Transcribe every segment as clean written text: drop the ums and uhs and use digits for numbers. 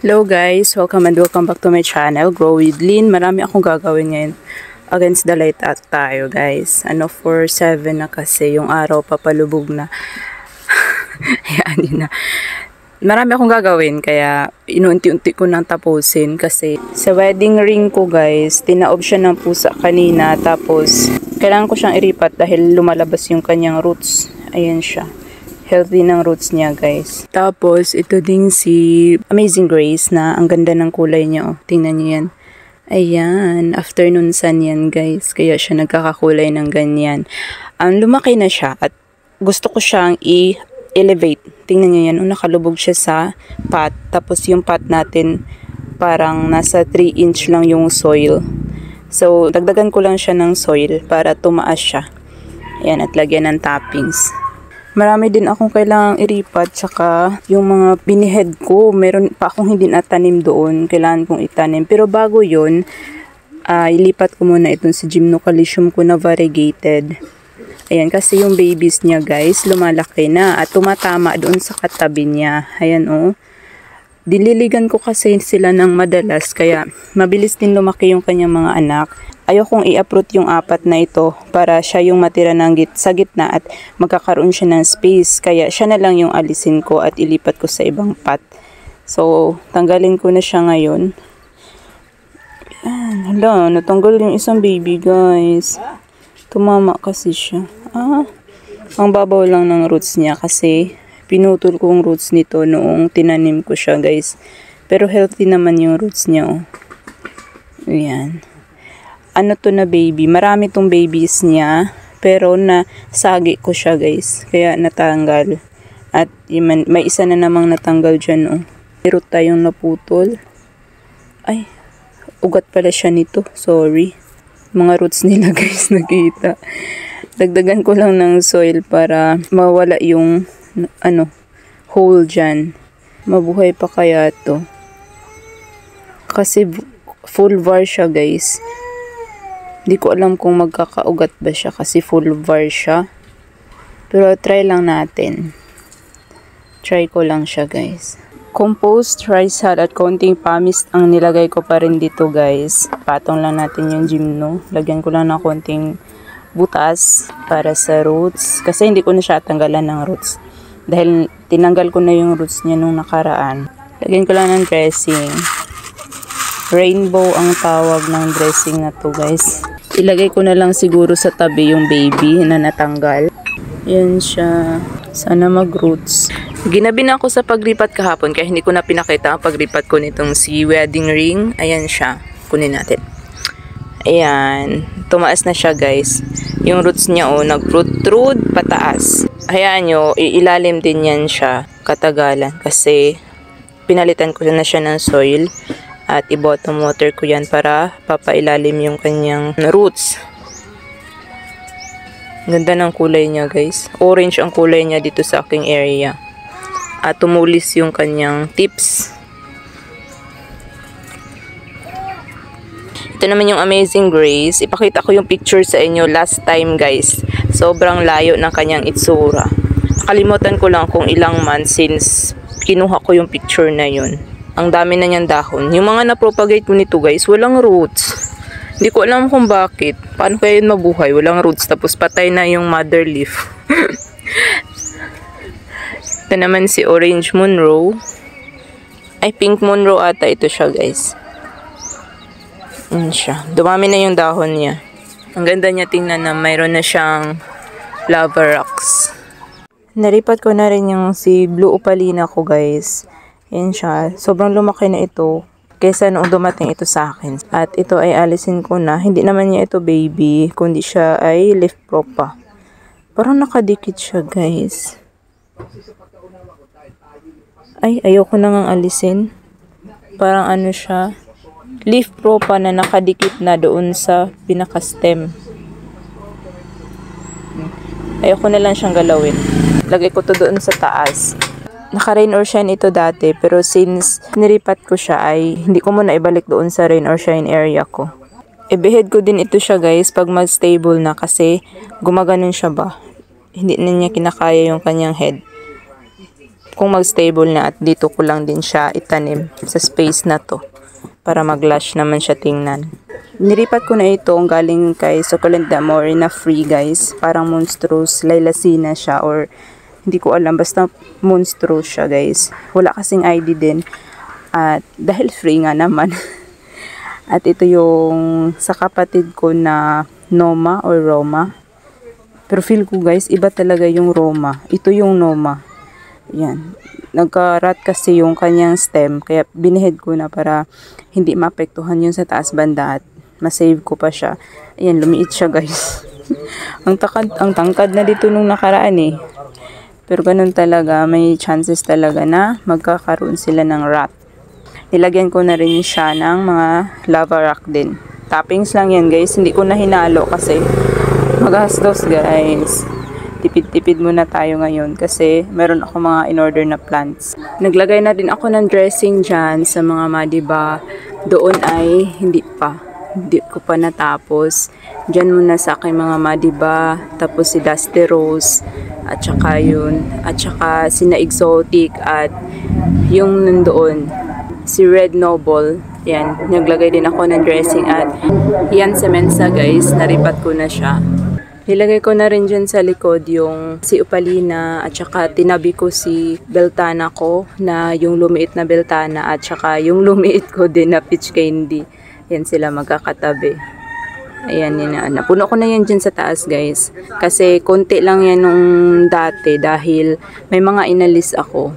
Hello guys, welcome back to my channel, Grow with Lynn. Marami akong gagawin ngayon. Against the light at tayo guys. For 7 na kasi yung araw papalubog na. Ayan, yun na. Marami akong gagawin kaya inunti-unti ko nang tapusin kasi sa wedding ring ko guys, tinaob siya ng pusa kanina tapos kailangan ko siyang iripat dahil lumalabas yung kanyang roots. Ayan siya. Healthy ng roots niya guys. Tapos ito din si Amazing Grace na ang ganda ng kulay niya. Oh. Tingnan niyo yan. Ayan. Afternoon sun yan guys. Kaya siya nagkakakulay ng ganyan. Lumaki na siya at gusto ko siyang i-elevate. Tingnan niyo yan. Nakalubog siya sa pot. Tapos yung pot natin parang nasa 3 inch lang yung soil. So dagdagan ko lang siya ng soil para tumaas siya. Ayan, at lagyan ng toppings. Marami din akong kailangang iripat, tsaka yung mga binihead ko, meron pa akong hindi natanim doon, kailangan kong itanim. Pero bago yun, ilipat ko muna itong si Gymnocalycium ko na variegated. Ayan, kasi yung babies niya guys, lumalaki na at tumatama doon sa katabi niya. Ayan Dililigan ko kasi sila ng madalas, kaya mabilis din lumaki yung kanyang mga anak. Ayokong i-uproot yung 4 na ito para siya yung matira sa gitna at magkakaroon siya ng space. Kaya siya na lang yung alisin ko at ilipat ko sa ibang pot. So, tanggalin ko na siya ngayon. Ayan, hala, natanggal yung isang baby guys. Tumama kasi siya. Ang babaw lang ng roots niya kasi pinutol ko yung roots nito noong tinanim ko siya guys. Pero healthy naman yung roots niya. Ayan. To na baby. Marami tong babies niya. Pero nasagi ko siya guys. Kaya natanggal. At may isa na namang natanggal dyan. Pero tayong naputol. Ay. Ugat pala siya nito. Sorry. Mga roots nila guys nakita. Dagdagan ko lang ng soil para mawala yung hole dyan. Mabuhay pa kaya to. Kasi full var siya guys. Hindi ko alam kung magkakaugat ba siya kasi full var siya. Pero try lang natin. Try ko lang siya guys. Compost rice hull at konting pamist ang nilagay ko pa rin dito guys. Patong lang natin yung gymno. Lagyan ko lang ng konting butas para sa roots. Kasi hindi ko na siya tanggalan ng roots. Dahil tinanggal ko na yung roots niya nung nakaraan. Lagyan ko lang ng dressing. Rainbow ang tawag ng dressing na to guys. Ilagay ko na lang siguro sa tabi yung baby na natanggal. Yan siya. Sana mag-roots. Ginabi na ako sa paglipat kahapon kaya hindi ko na pinakita ang paglipat ko nitong si wedding ring. Ayan siya. Kunin natin. Ayan. Tumaas na siya guys. Yung roots niya nag-root pataas. Hayaan nyo, ilalim din yan siya katagalan kasi pinalitan ko na siya ng soil. At i-bottom water ko yan para papailalim yung kanyang roots. Ganda ng kulay niya guys. Orange ang kulay niya dito sa aking area. At tumulis yung kanyang tips. Ito naman yung Amazing Grace. Ipakita ko yung picture sa inyo last time guys. Sobrang layo ng kanyang itsura. Nakalimutan ko lang kung ilang months since kinuha ko yung picture na yun. Ang dami na niyang dahon. Yung mga na-propagate ko nito guys, walang roots. Hindi ko alam kung bakit. Paano kaya yun mabuhay? Walang roots. Tapos patay na yung mother leaf. Ito naman si Orange Monroe. Ay, Pink Monroe ata ito siya guys. Yan siya. Dumami na yung dahon niya. Ang ganda niya tingnan na mayroon na siyang lava rocks. Naripat ko na rin yung si Blue Opalina ko guys. Yan siya. Sobrang lumaki na ito kaysa noong dumating ito sa akin. At ito ay alisin ko na. Hindi naman niya ito baby, kundi siya ay leaf prop pa. Parang nakadikit siya guys. Ay, ayoko na ngang alisin. Parang siya. Leaf prop pa na nakadikit na doon sa pinaka-stem. Ayoko na lang siyang galawin. Lagay ko to doon sa taas. Naka-rain or shine ito dati, pero since niripat ko siya ay hindi ko muna ibalik doon sa rain or shine area ko. Ibihead ko din ito siya guys pag mag-stable na kasi gumaganon siya ba. Hindi na niya kinakaya yung kanyang head. kung mag-stable na at dito ko lang din siya itanim sa space na to para mag-lush naman siya tingnan. Niripat ko na ito galing kay Succulent Damory na free guys. Parang monstrous Lilacina siya or hindi ko alam, basta monstrous siya guys. Wala kasing ID din at dahil free nga naman. At ito yung sa kapatid ko na Noma or Roma. Pero feel ko guys, iba talaga yung Roma. Ito yung Noma. Yan. Nagka-rot kasi yung kanyang stem. Kaya binihid ko na para hindi maapektuhan yun sa taas banda at masave ko pa siya. Ayan, lumiit siya guys. ang tangkad na dito nung nakaraan eh. Pero ganun talaga, may chances talaga na magkakaroon sila ng rot. Nilagyan ko na rin siya ng mga lava rock din. Toppings lang yan guys, hindi ko na hinalo kasi magastos guys. Tipid-tipid muna tayo ngayon kasi meron ako mga in-order na plants. Naglagay na din ako ng dressing dyan sa mga madiba. Doon ay hindi ko pa natapos. Dyan muna sa aking mga madiba. Tapos si Dusty Rose at saka yun. At saka si Na Exotic at yung nandoon si Red Noble. Yan, naglagay din ako ng dressing at yan semensa guys. Naripat ko na siya. Nilagay ko na rin dyan sa likod yung si Opalina at saka tinabi ko si Beltana ko na yung lumiit na Beltana at saka yung lumiit ko din na peach candy. Yan sila magkakatabi. Ayan, napuno ko na yan dyan sa taas guys. Kasi konti lang yan nung dati dahil may mga inalis ako.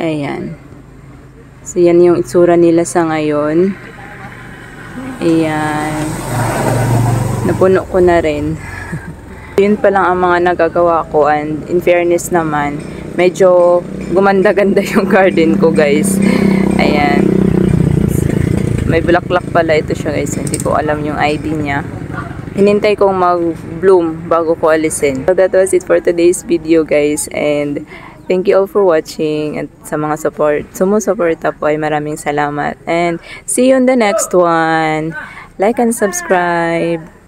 Ayan. So yan yung itsura nila sa ngayon. Ayan. Napuno ko na rin. Yun pa lang ang mga nagagawa ko and in fairness naman, medyo gumanda-ganda yung garden ko guys. Ayan. May bulaklak pala ito siya guys. Hindi ko alam yung ID niya. Hinintay kong mag-bloom bago ko alisin. So that was it for today's video guys and thank you all for watching at sa mga sumusuporta po ay maraming salamat and see you on the next one. Like and subscribe.